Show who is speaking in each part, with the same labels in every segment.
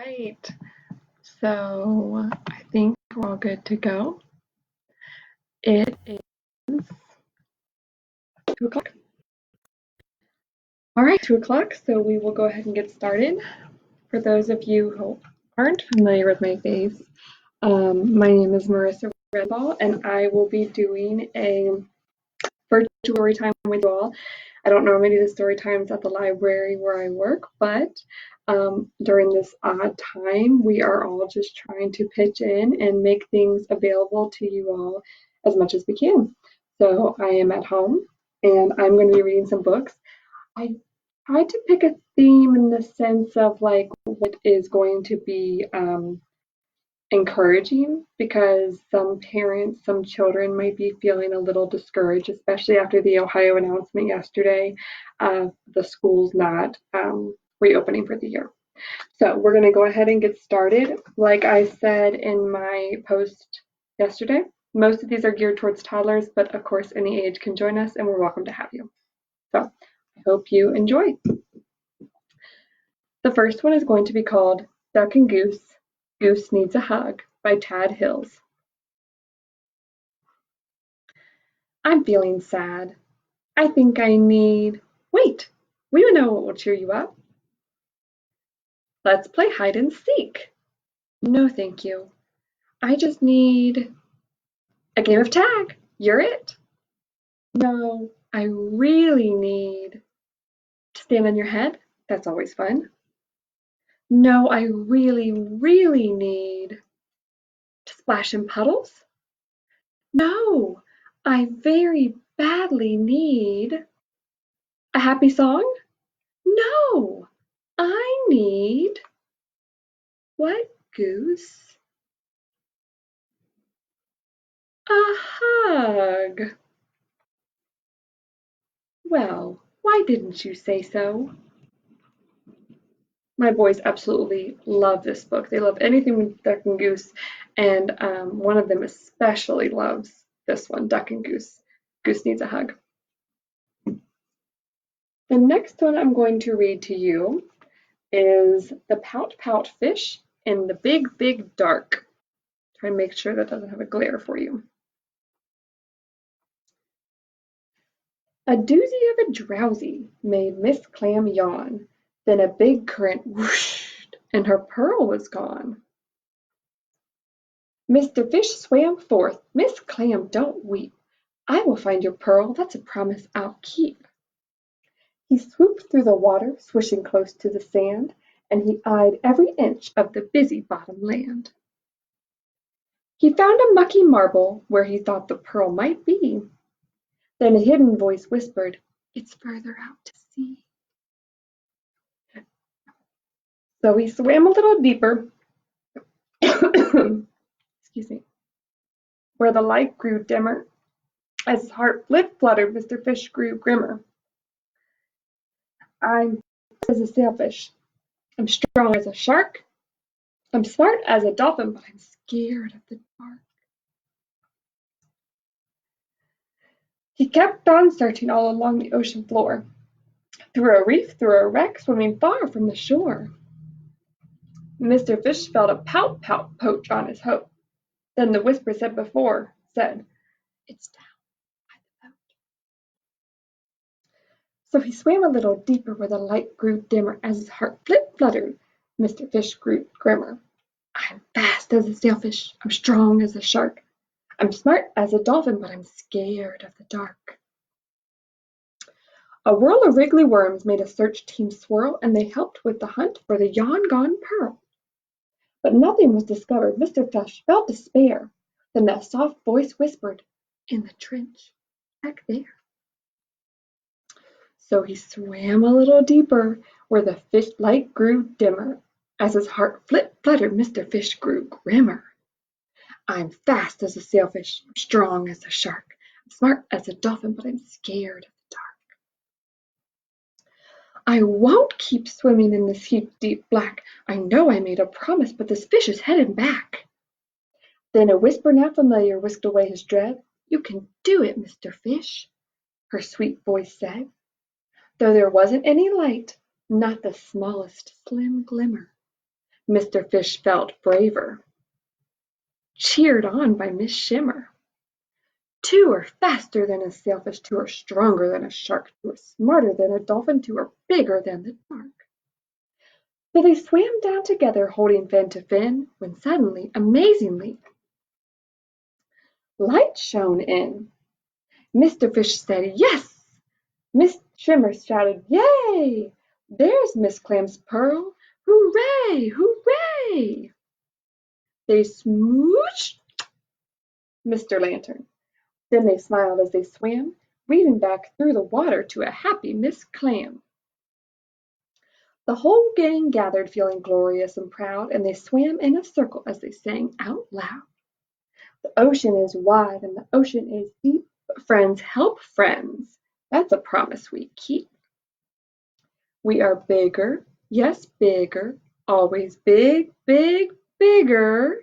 Speaker 1: right. So I think we're all good to go. It is 2 o'clock. All right, 2 o'clock. So we will go ahead and get started. For those of you who aren't familiar with my face, my name is Marissa and I will be doing a virtual story time with you all. I don't normally do the story times at the library where I work, but during this odd time, we are all just trying to pitch in and make things available to you all as much as we can. So I am at home and I'm going to be reading some books. I tried to pick a theme in the sense of like what is going to be encouraging, because some parents, some children might be feeling a little discouraged, especially after the Ohio announcement yesterday of the schools not reopening for the year. So we're going to go ahead and get started. Like I said in my post yesterday, most of these are geared towards toddlers, but of course any age can join us and we're welcome to have you. So I hope you enjoy. The first one is going to be called Duck and Goose, Goose Needs a Hug by Tad Hills. I'm feeling sad. I think I need... Wait, we know what will cheer you up. Let's play hide and seek. No, thank you. I just need a game of tag. You're it. No, I really need to stand on your head. That's always fun. No, I really need to splash in puddles. No, I very badly need a happy song. No, I need... What, Goose? A hug. Well, why didn't you say so? My boys absolutely love this book. They love anything with Duck and Goose, and one of them especially loves this one, Duck and Goose. Goose Needs a Hug. The next one I'm going to read to you is The Pout Pout Fish in the Big Dark. Try and make sure that doesn't have a glare for you. A doozy of a drowsy made Miss Clam yawn. Then a big current whooshed, and her pearl was gone. Mr. Fish swam forth. Miss Clam, don't weep. I will find your pearl. That's a promise I'll keep. He swooped through the water, swishing close to the sand, and he eyed every inch of the busy bottom land. He found a mucky marble where he thought the pearl might be. Then a hidden voice whispered, "It's further out to sea." So he swam a little deeper, excuse me, where the light grew dimmer. As his heart fluttered, Mr. Fish grew grimmer. I'm as a sailfish. I'm strong as a shark. I'm smart as a dolphin, but I'm scared of the dark. He kept on searching all along the ocean floor, through a reef, through a wreck, swimming far from the shore. Mr. Fish felt a pout poach on his hope. Then the whisper said, "It's down by the boat." So he swam a little deeper where the light grew dimmer. As his heart fluttered, Mr. Fish grew grimmer. I'm fast as a sailfish. I'm strong as a shark. I'm smart as a dolphin, but I'm scared of the dark. A whirl of wriggly worms made a search team swirl, and they helped with the hunt for the gone pearl. But nothing was discovered. Mr. Fish felt despair. Then that soft voice whispered, "In the trench, back there." So he swam a little deeper, where the fish light grew dimmer. As his heart fluttered, Mr. Fish grew grimmer. I'm fast as a sailfish, I'm strong as a shark, I'm smart as a dolphin, but I'm scared of the dark. I won't keep swimming in this deep black. I know I made a promise, but this fish is heading back. Then a whisper now familiar whisked away his dread. You can do it, Mr. Fish, her sweet voice said. Though there wasn't any light, not the smallest slim glimmer, Mr. Fish felt braver, cheered on by Miss Shimmer. Two are faster than a sailfish, two are stronger than a shark, two are smarter than a dolphin, two are bigger than the dark. So they swam down together, holding fin to fin, when suddenly, amazingly, light shone in. Mr. Fish said, "Yes!" Miss Shimmer shouted, "Yay! There's Miss Clam's pearl! Hooray! Hooray!" They smooched Mr. Lantern. Then they smiled as they swam, weaving back through the water to a happy Miss Clam. The whole gang gathered, feeling glorious and proud, and they swam in a circle as they sang out loud. The ocean is wide and the ocean is deep, but friends help friends. That's a promise we keep. We are bigger, yes, bigger, always big, big, bigger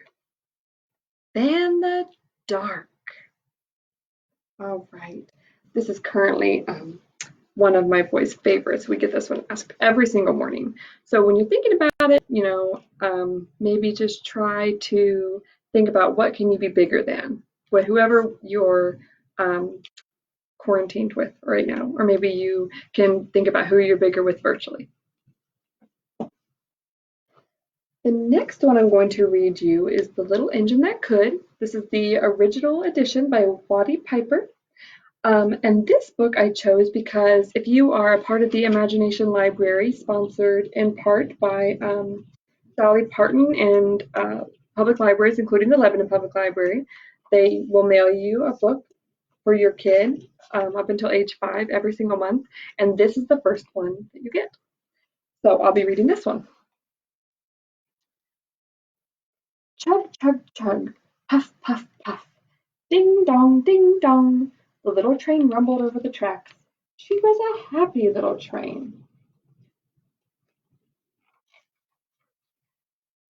Speaker 1: than the dark. All right. This is currently one of my boys' favorites. We get this one asked every single morning. So when you're thinking about it, maybe just try to think about what can you be bigger than, whoever you're quarantined with right now, or maybe you can think about who you're bigger with virtually. The next one I'm going to read you is The Little Engine That Could. This is the original edition by Wally Piper. And this book I chose because if you are a part of the Imagination Library, sponsored in part by Dolly Parton and public libraries, including the Lebanon Public Library, they will mail you a book for your kid up until age 5 every single month. And this is the first one that you get. So I'll be reading this one. Chug, chug, chug, puff, puff, puff, ding dong, ding dong. The little train rumbled over the tracks. She was a happy little train,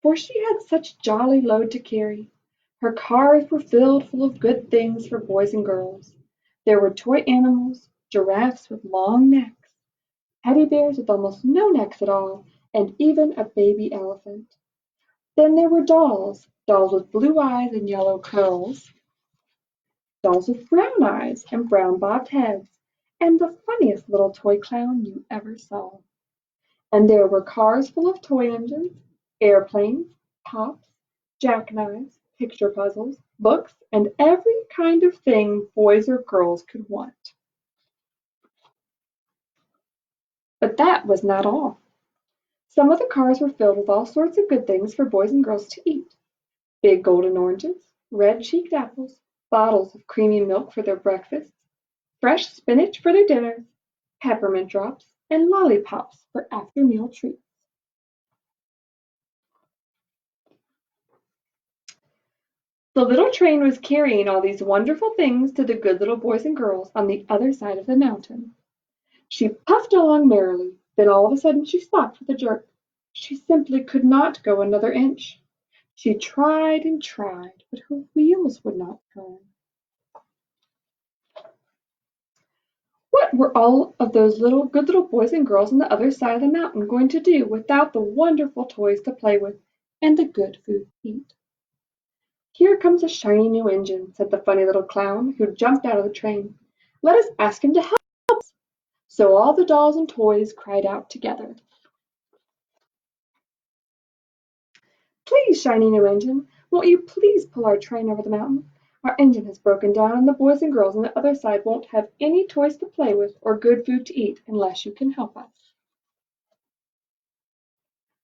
Speaker 1: for she had such jolly load to carry. Her cars were filled full of good things for boys and girls. There were toy animals, giraffes with long necks, teddy bears with almost no necks at all, and even a baby elephant. Then there were dolls, dolls with blue eyes and yellow curls, dolls with brown eyes and brown bobbed heads, and the funniest little toy clown you ever saw. And there were cars full of toy engines, airplanes, tops, jackknives, picture puzzles, books, and every kind of thing boys or girls could want. But that was not all. Some of the cars were filled with all sorts of good things for boys and girls to eat. Big golden oranges, red-cheeked apples, bottles of creamy milk for their breakfasts, fresh spinach for their dinners, peppermint drops, and lollipops for after-meal treats. The little train was carrying all these wonderful things to the good little boys and girls on the other side of the mountain. She puffed along merrily, then all of a sudden she stopped with a jerk. She simply could not go another inch. She tried and tried, but her wheels would not turn. What were all of those good little boys and girls on the other side of the mountain going to do without the wonderful toys to play with and the good food to eat? "Here comes a shiny new engine," said the funny little clown, who jumped out of the train. "Let us ask him to help us." So all the dolls and toys cried out together. "Please, shiny new engine, won't you please pull our train over the mountain? Our engine has broken down, and the boys and girls on the other side won't have any toys to play with or good food to eat unless you can help us."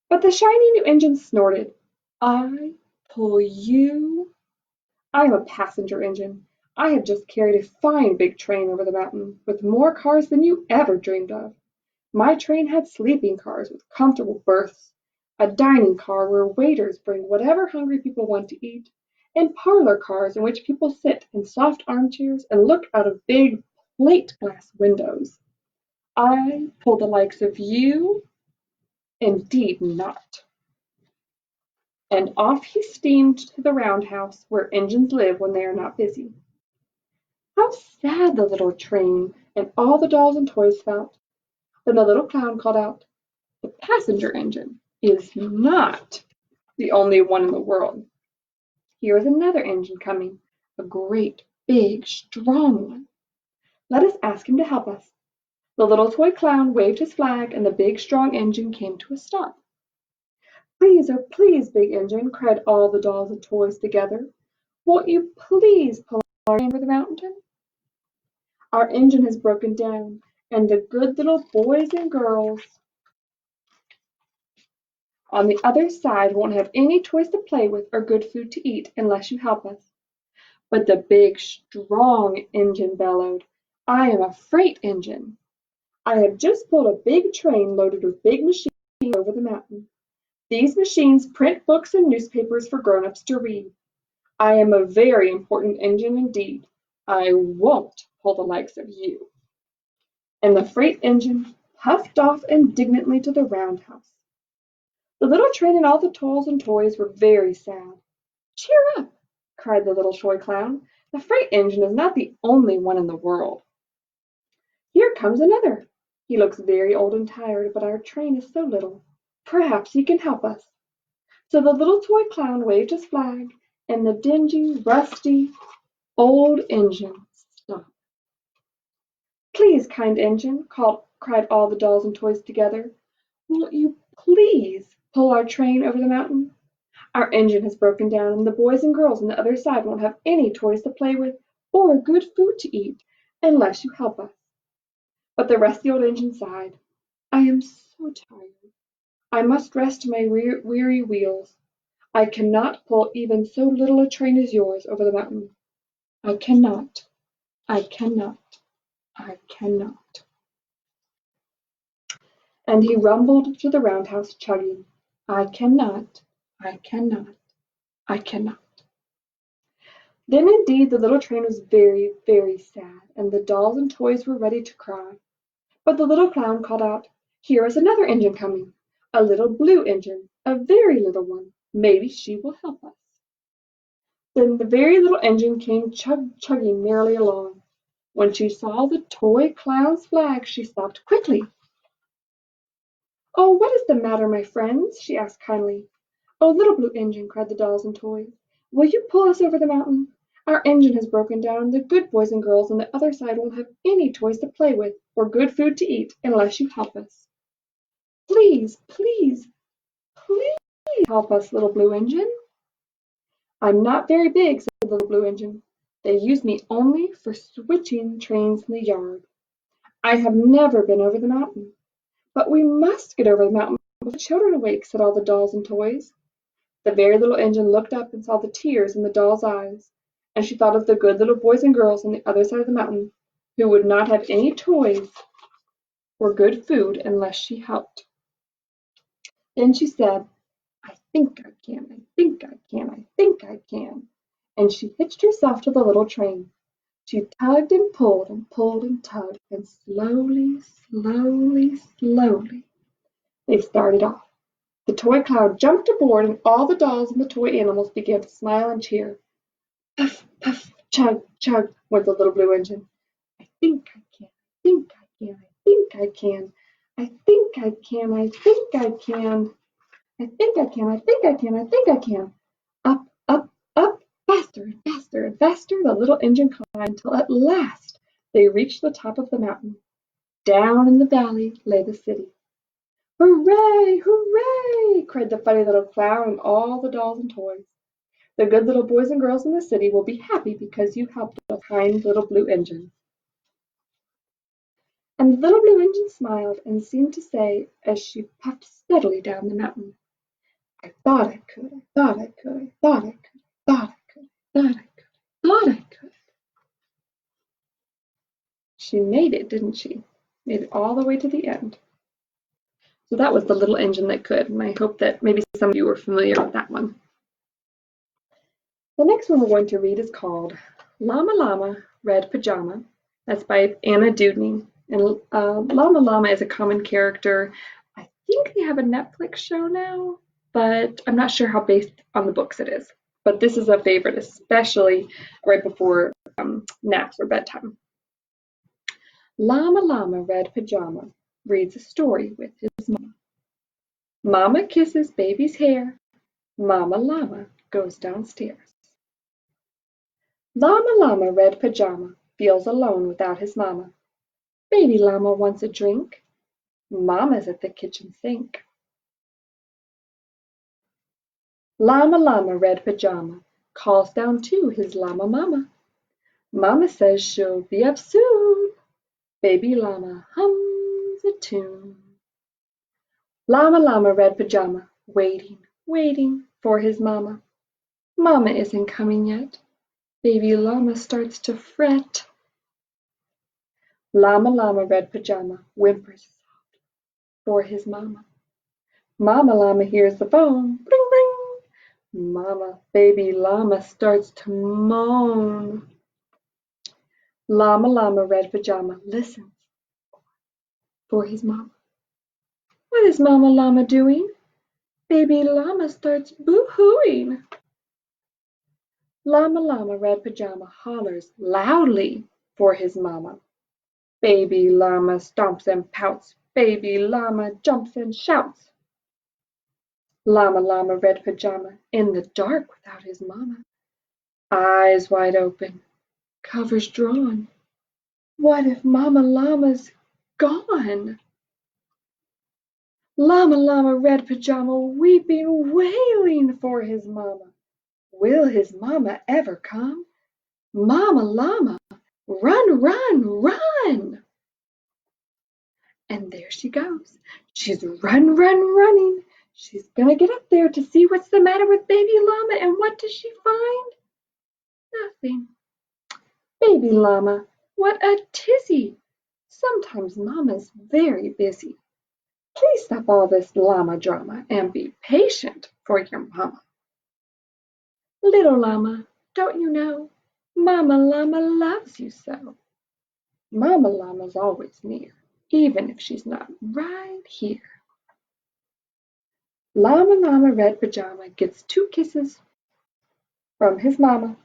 Speaker 1: But the shiny new engine snorted. "I pull you? I am a passenger engine. I have just carried a fine big train over the mountain, with more cars than you ever dreamed of. My train had sleeping cars with comfortable berths, a dining car where waiters bring whatever hungry people want to eat, and parlor cars in which people sit in soft armchairs and look out of big plate glass windows. I pull the likes of you? Indeed not." And off he steamed to the roundhouse where engines live when they are not busy. How sad the little train and all the dolls and toys felt. Then the little clown called out, "The passenger engine is not the only one in the world. Here is another engine coming, a great, big, strong one. Let us ask him to help us." The little toy clown waved his flag, and the big, strong engine came to a stop. "Please, oh please, big engine," cried all the dolls and toys together, "won't you please pull our train over the mountain? Our engine has broken down, and the good little boys and girls on the other side won't have any toys to play with or good food to eat unless you help us." But the big, strong engine bellowed, "I am a freight engine. I have just pulled a big train loaded with big machines over the mountain. These machines print books and newspapers for grown-ups to read. I am a very important engine indeed. I won't pull the likes of you." And the freight engine puffed off indignantly to the roundhouse. The little train and all the dolls and toys were very sad. "Cheer up!" cried the little toy clown. "The freight engine is not the only one in the world. Here comes another. He looks very old and tired, but our train is so little. Perhaps he can help us." So the little toy clown waved his flag, and the dingy, rusty, old engine stopped. "Please, kind engine," cried all the dolls and toys together, "won't you please pull our train over the mountain? Our engine has broken down, and the boys and girls on the other side won't have any toys to play with or good food to eat unless you help us." But the rusty old engine sighed. "I am so tired. I must rest my weary wheels. I cannot pull even so little a train as yours over the mountain. I cannot, I cannot, I cannot." And he rumbled to the roundhouse, chugging, "I cannot, I cannot, I cannot." Then indeed the little train was very, very sad, and the dolls and toys were ready to cry. But the little clown called out, "Here is another engine coming, a little blue engine, a very little one. Maybe she will help us." Then the very little engine came chugging merrily along. When she saw the toy clown's flag, she stopped quickly. "Oh, what is the matter, my friends?" she asked kindly. "Oh, little blue engine," cried the dolls and toys, "will you pull us over the mountain? Our engine has broken down, and the good boys and girls on the other side won't have any toys to play with or good food to eat unless you help us. Please, please, please help us, little blue engine." "I'm not very big," said the little blue engine. "They use me only for switching trains in the yard. I have never been over the mountain." "But we must get over the mountain before the children awake," said all the dolls and toys. The very little engine looked up and saw the tears in the doll's eyes, and she thought of the good little boys and girls on the other side of the mountain who would not have any toys or good food unless she helped. Then she said, "I think I can, I think I can, I think I can." And she hitched herself to the little train. She tugged and pulled and pulled and tugged, and slowly, slowly, slowly, they started off. The toy cloud jumped aboard, and all the dolls and the toy animals began to smile and cheer. Puff, puff, chug, chug, went the little blue engine. "I think I can, I think I can, I think I can, I think I can, I think I can, I think I can, I think I can, I think I can." Up, up, up, faster and faster and faster the little engine climbed until at last they reached the top of the mountain. Down in the valley lay the city. "Hooray! Hooray!" cried the funny little clown and all the dolls and toys. "The good little boys and girls in the city will be happy because you helped the kind little blue engine." And the little blue engine smiled and seemed to say, as she puffed steadily down the mountain, "I thought I could, I thought I could, I thought I could, I thought I could, I thought I could, I thought I could." She made it, didn't she? Made it all the way to the end. So that was the little engine that could, and I hope that maybe some of you are familiar with that one. The next one we're going to read is called Llama Llama, Red Pajama. That's by Anna Dewdney. And Llama Llama is a common character. I think they have a Netflix show now, but I'm not sure how based on the books it is. But this is a favorite, especially right before naps or bedtime. Llama Llama, Red Pajama reads a story with his mama. Mama kisses baby's hair. Mama Llama goes downstairs. Llama Llama Red Pajama feels alone without his mama. Baby Llama wants a drink. Mama's at the kitchen sink. Llama Llama Red Pajama calls down to his llama mama. Mama says she'll be up soon. Baby Llama hums a tune. Llama Llama Red Pajama waiting for his mama. Mama isn't coming yet. Baby Llama starts to fret. Llama Llama Red Pajama whimpers for his mama. Mama Llama hears the phone. Ring, ring. Baby Llama starts to moan. Llama Llama Red Pajama listens for his mama. What is Mama Llama doing? Baby Llama starts boo-hooing. Llama Llama Red Pajama hollers loudly for his mama. Baby Llama stomps and pouts. Baby Llama jumps and shouts. Llama Llama Red Pajama in the dark without his mama. Eyes wide open, covers drawn. What if Mama Llama's gone? Llama Llama Red Pajama weeping, wailing for his mama. Will his mama ever come? Mama Llama, run, run, run! And there she goes. She's running. She's gonna get up there to see what's the matter with baby Llama, and what does she find? Nothing. Baby Llama, what a tizzy! Sometimes Mama's very busy. Please stop all this llama drama and be patient for your mama. Little llama, don't you know? Mama Llama loves you so. Mama Llama's always near, even if she's not right here. Llama Llama Red Pajama gets 2 kisses from his mama,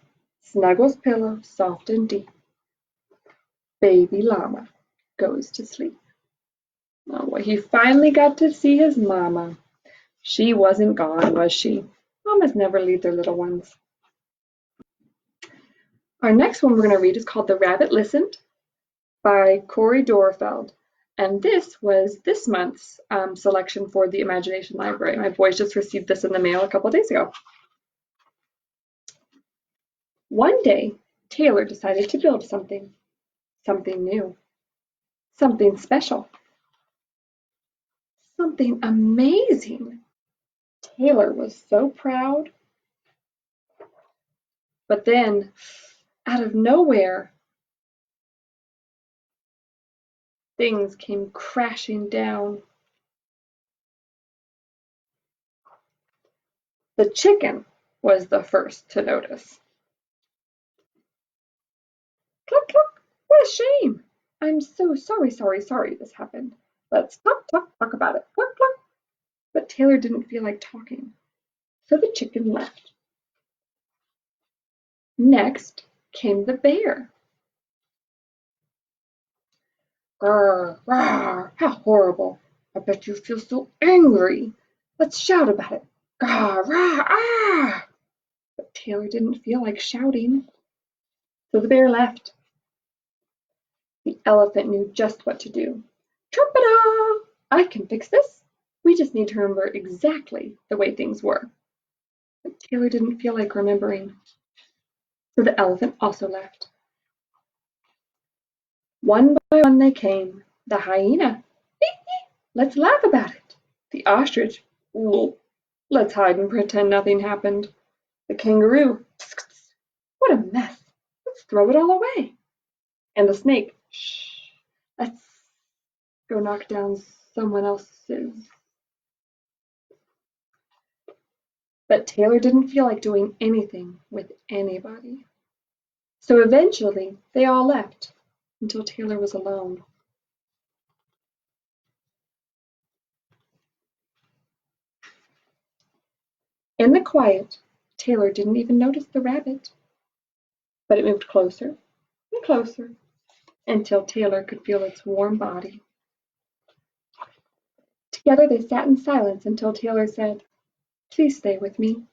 Speaker 1: snuggles pillow soft and deep. Baby Llama goes to sleep. Oh, well, he finally got to see his mama. She wasn't gone, was she? Mamas never leave their little ones. Our next one we're going to read is called The Rabbit Listened by Corey Dorfeld. And this was this month's selection for the Imagination Library. My boys just received this in the mail a couple days ago. One day, Taylor decided to build something new, something special, something amazing. Taylor was so proud. But then, out of nowhere, things came crashing down. The chicken was the first to notice. Cluck, cluck, what a shame. I'm so sorry this happened. Let's talk about it. Cluck, cluck. But Taylor didn't feel like talking, so the chicken left. Next came the bear. Grr, grr, how horrible. I bet you feel so angry. Let's shout about it. Grr, grr, ah! But Taylor didn't feel like shouting, so the bear left. The elephant knew just what to do. Trumpa-da! I can fix this. We just need to remember exactly the way things were. But Taylor didn't feel like remembering, so the elephant also left. One by one they came. The hyena, let's laugh about it. The ostrich, let's hide and pretend nothing happened. The kangaroo, what a mess. Let's throw it all away. And the snake, shh, let's go knock down someone else's. But Taylor didn't feel like doing anything with anybody. So eventually they all left until Taylor was alone. In the quiet, Taylor didn't even notice the rabbit, but it moved closer and closer until Taylor could feel its warm body. Together they sat in silence until Taylor said, Please stay with me."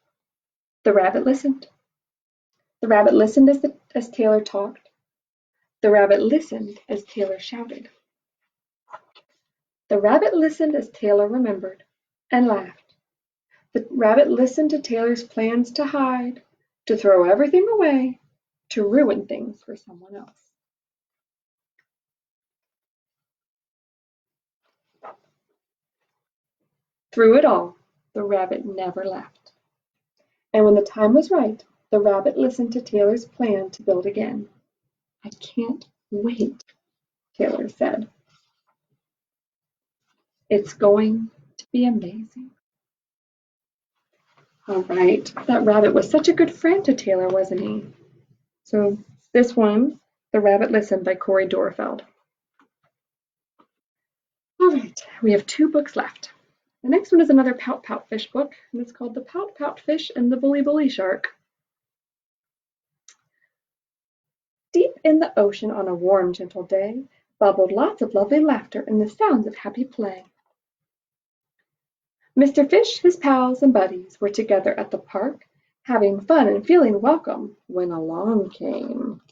Speaker 1: The rabbit listened. The rabbit listened as Taylor talked. The rabbit listened as Taylor shouted. The rabbit listened as Taylor remembered and laughed. The rabbit listened to Taylor's plans to hide, to throw everything away, to ruin things for someone else. Through it all, the rabbit never left. And when the time was right, the rabbit listened to Taylor's plan to build again. "I can't wait," Taylor said. "It's going to be amazing." All right, that rabbit was such a good friend to Taylor, wasn't he? So this one, The Rabbit Listened by Corey Dorfeld. All right, we have 2 books left. The next one is another Pout Pout Fish book, and it's called The Pout Pout Fish and the Bully Bully Shark. Deep in the ocean on a warm, gentle day, bubbled lots of lovely laughter and the sounds of happy play. Mr. Fish, his pals and buddies were together at the park, having fun and feeling welcome, when along came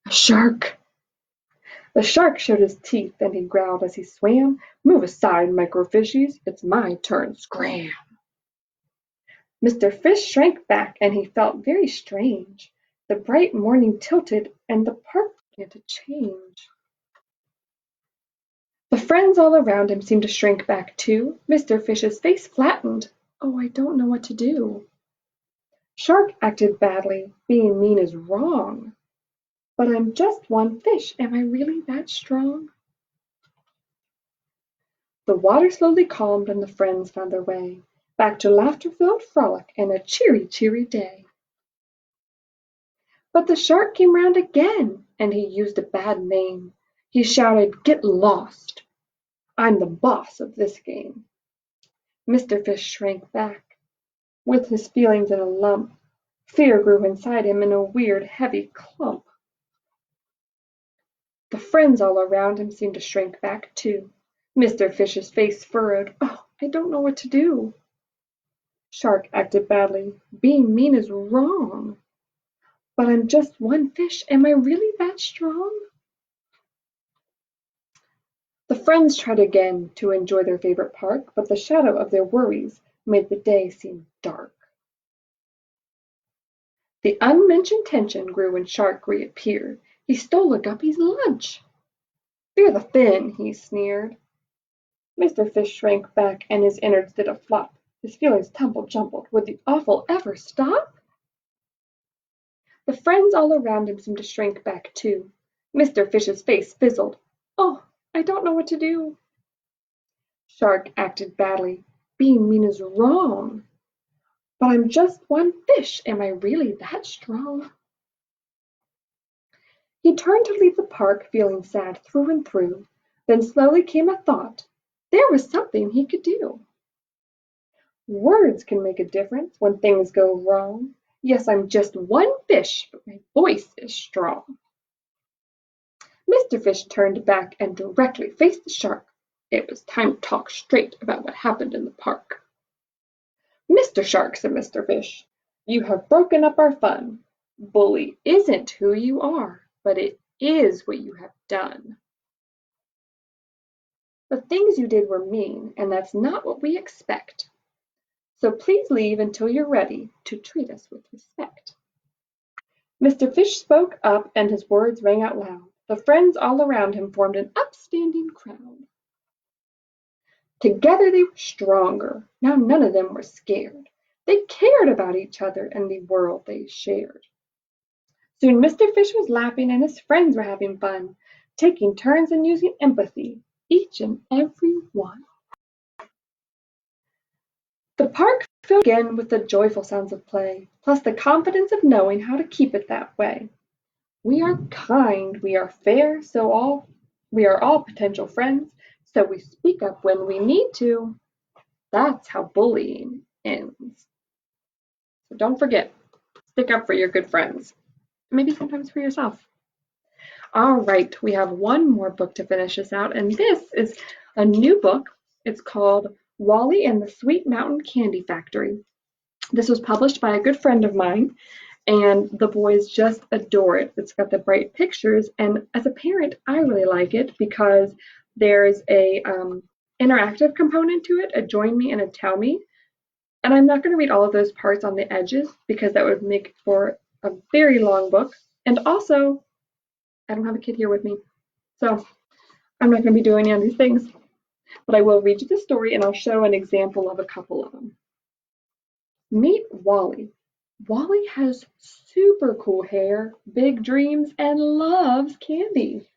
Speaker 1: a shark. The shark showed his teeth and he growled as he swam, "Move aside, microfishies, it's my turn, scram!" Mr. Fish shrank back and he felt very strange. The bright morning tilted and the park began to change. The friends all around him seemed to shrink back too. Mr. Fish's face flattened. "Oh, I don't know what to do." Shark acted badly. "Being mean is wrong. But I'm just one fish. Am I really that strong?" The water slowly calmed and the friends found their way back to laughter-filled frolic and a cheery, cheery day. But the shark came round again, and he used a bad name. He shouted, "Get lost! I'm the boss of this game." Mr. Fish shrank back, with his feelings in a lump. Fear grew inside him in a weird, heavy clump. The friends all around him seemed to shrink back too. Mr. Fish's face furrowed. "Oh, I don't know what to do." Shark acted badly. "Being mean is wrong. But I'm just one fish. Am I really that strong?" The friends tried again to enjoy their favorite park, but the shadow of their worries made the day seem dark. The unmentioned tension grew when Shark reappeared. He stole a guppy's lunch. "Fear the fin," he sneered. Mr. Fish shrank back and his innards did a flop. His feelings tumbled-jumbled. Would the awful ever stop? The friends all around him seemed to shrink back too. Mr. Fish's face fizzled. "Oh, I don't know what to do." Shark acted badly. "Being mean is wrong. But I'm just one fish. Am I really that strong?" He turned to leave the park, feeling sad through and through. Then slowly came a thought. There was something he could do. Words can make a difference when things go wrong. Yes, I'm just one fish, but my voice is strong. Mr. Fish turned back and directly faced the shark. It was time to talk straight about what happened in the park. "Mr. Shark," said Mr. Fish, "you have broken up our fun. Bully isn't who you are, but it is what you have done. The things you did were mean, and that's not what we expect. So please leave until you're ready to treat us with respect." Mr. Fish spoke up and his words rang out loud. The friends all around him formed an upstanding crowd. Together they were stronger. Now none of them were scared. They cared about each other and the world they shared. Soon Mr. Fish was laughing and his friends were having fun, taking turns in using empathy, each and every one. The park filled again with the joyful sounds of play, plus the confidence of knowing how to keep it that way. We are kind, we are fair, we are all potential friends, so we speak up when we need to. That's how bullying ends. So don't forget, stick up for your good friends. Maybe sometimes for yourself. All right, we have one more book to finish us out, and this is a new book. It's called Wally and the Sweet Mountain Candy Factory. This was published by a good friend of mine, and the boys just adore it. It's got the bright pictures, and as a parent, I really like it because there's a interactive component to it, a join me and a tell me. And I'm not going to read all of those parts on the edges because that would make for a very long book. And also, I don't have a kid here with me, so I'm not going to be doing any of these things. But I will read you the story and I'll show an example of a couple of them. Meet Wally. Wally has super cool hair, big dreams, and loves candy.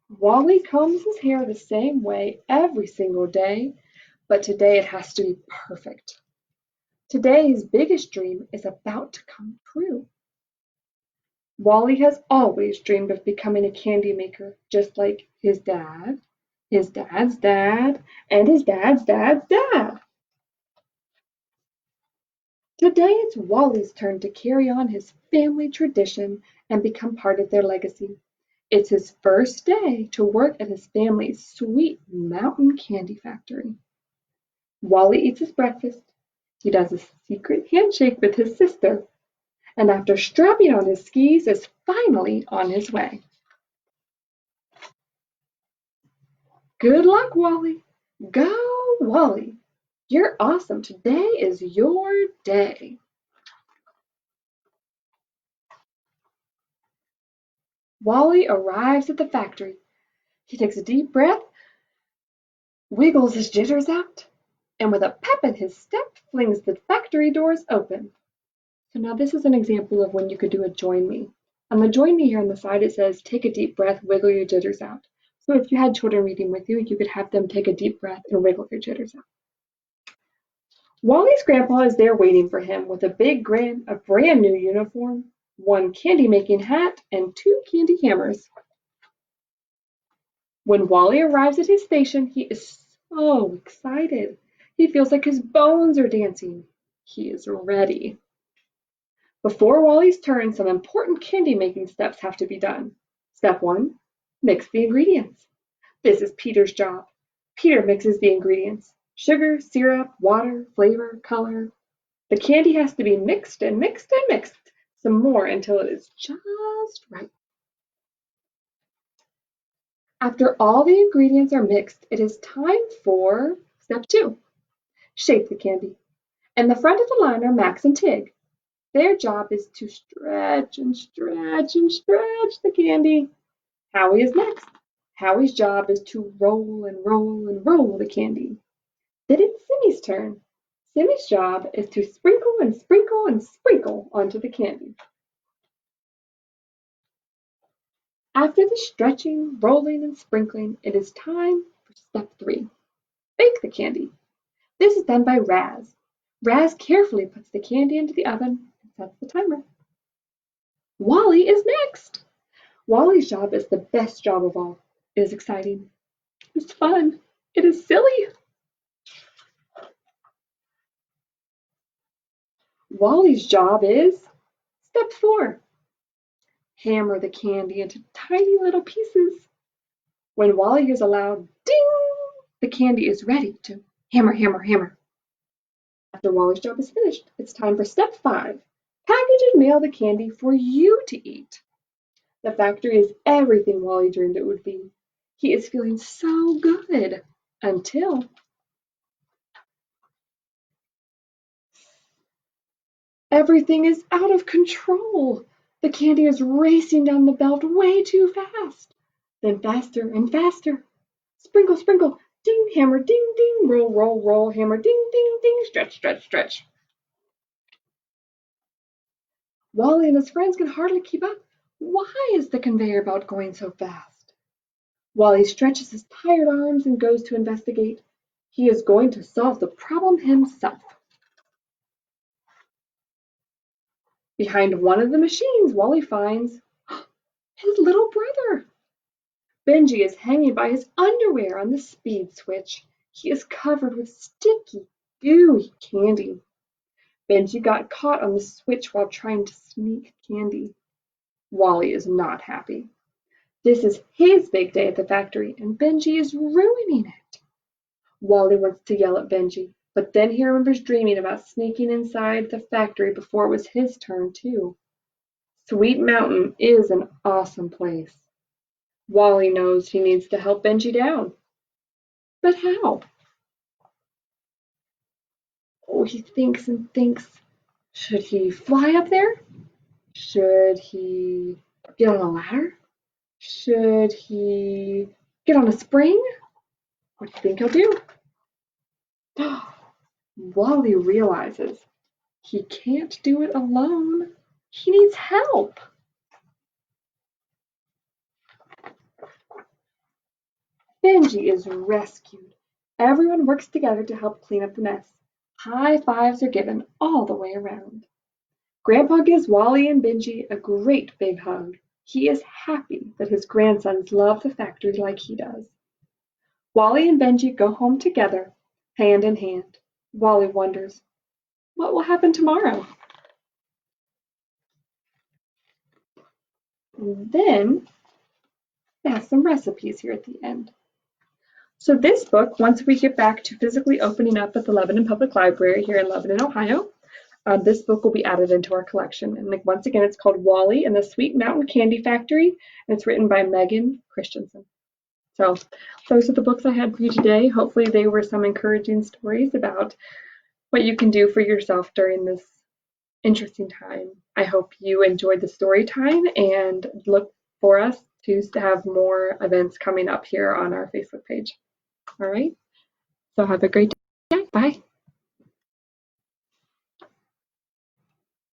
Speaker 1: Wally combs his hair the same way every single day, but today it has to be perfect. Today his biggest dream is about to come true. Wally has always dreamed of becoming a candy maker, just like his dad, his dad's dad, and his dad's dad's dad. Today it's Wally's turn to carry on his family tradition and become part of their legacy. It's his first day to work at his family's Sweet Mountain Candy Factory. Wally eats his breakfast. He does a secret handshake with his sister, and after strapping on his skis, is finally on his way. Good luck, Wally. Go, Wally. You're awesome. Today is your day. Wally arrives at the factory. He takes a deep breath, wiggles his jitters out, and with a pep in his step, flings the factory doors open. So now this is an example of when you could do a join me. On the join me here on the side, it says, take a deep breath, wiggle your jitters out. So if you had children reading with you, you could have them take a deep breath and wiggle their jitters out. Wally's grandpa is there waiting for him with a big grin, a brand new uniform, one candy making hat, and two candy hammers. When Wally arrives at his station, he is so excited. He feels like his bones are dancing. He is ready. Before Wally's turn, some important candy making steps have to be done. Step 1, mix the ingredients. This is Peter's job. Peter mixes the ingredients: sugar, syrup, water, flavor, color. The candy has to be mixed and mixed and mixed some more until it is just right. After all the ingredients are mixed, it is time for step 2. Shape the candy. In the front of the line are Max and Tig. Their job is to stretch and stretch and stretch the candy. Howie is next. Howie's job is to roll and roll and roll the candy. Then it's Simmy's turn. Simmy's job is to sprinkle and sprinkle and sprinkle onto the candy. After the stretching, rolling, and sprinkling, it is time for step 3. Bake the candy. This is done by Raz. Raz carefully puts the candy into the oven and sets the timer. Wally is next. Wally's job is the best job of all. It is exciting. It's fun. It is silly. Wally's job is step 4. Hammer the candy into tiny little pieces. When Wally hears a loud ding, the candy is ready to hammer, hammer, hammer. After Wally's job is finished, it's time for step 5. Package and mail the candy for you to eat. The factory is everything Wally dreamed it would be. He is feeling so good until everything is out of control. The candy is racing down the belt way too fast. Then faster and faster. Sprinkle, sprinkle, ding, hammer, ding, ding, roll, roll, roll, hammer, ding, ding, ding, stretch, stretch, stretch. Wally and his friends can hardly keep up. Why is the conveyor belt going so fast? Wally stretches his tired arms and goes to investigate. He is going to solve the problem himself. Behind one of the machines, Wally finds his little brother. Benji is hanging by his underwear on the speed switch. He is covered with sticky, gooey candy. Benji got caught on the switch while trying to sneak candy. Wally is not happy. This is his big day at the factory, and Benji is ruining it. Wally wants to yell at Benji, but then he remembers dreaming about sneaking inside the factory before it was his turn, too. Sweet Mountain is an awesome place. Wally knows he needs to help Benji down. But how? Oh, he thinks and thinks. Should he fly up there? Should he get on a ladder? Should he get on a spring? What do you think he'll do? Wally realizes he can't do it alone. He needs help. Benji is rescued. Everyone works together to help clean up the mess. High fives are given all the way around. Grandpa gives Wally and Benji a great big hug. He is happy that his grandsons love the factory like he does. Wally and Benji go home together, hand in hand. Wally wonders, what will happen tomorrow? And then they have some recipes here at the end. So this book, once we get back to physically opening up at the Lebanon Public Library here in Lebanon, Ohio, this book will be added into our collection. And once again, it's called Wally and the Sweet Mountain Candy Factory, and it's written by Megan Christensen. So those are the books I had for you today. Hopefully they were some encouraging stories about what you can do for yourself during this interesting time. I hope you enjoyed the story time and look for us to have more events coming up here on our Facebook page. All right. So have a great day. Bye.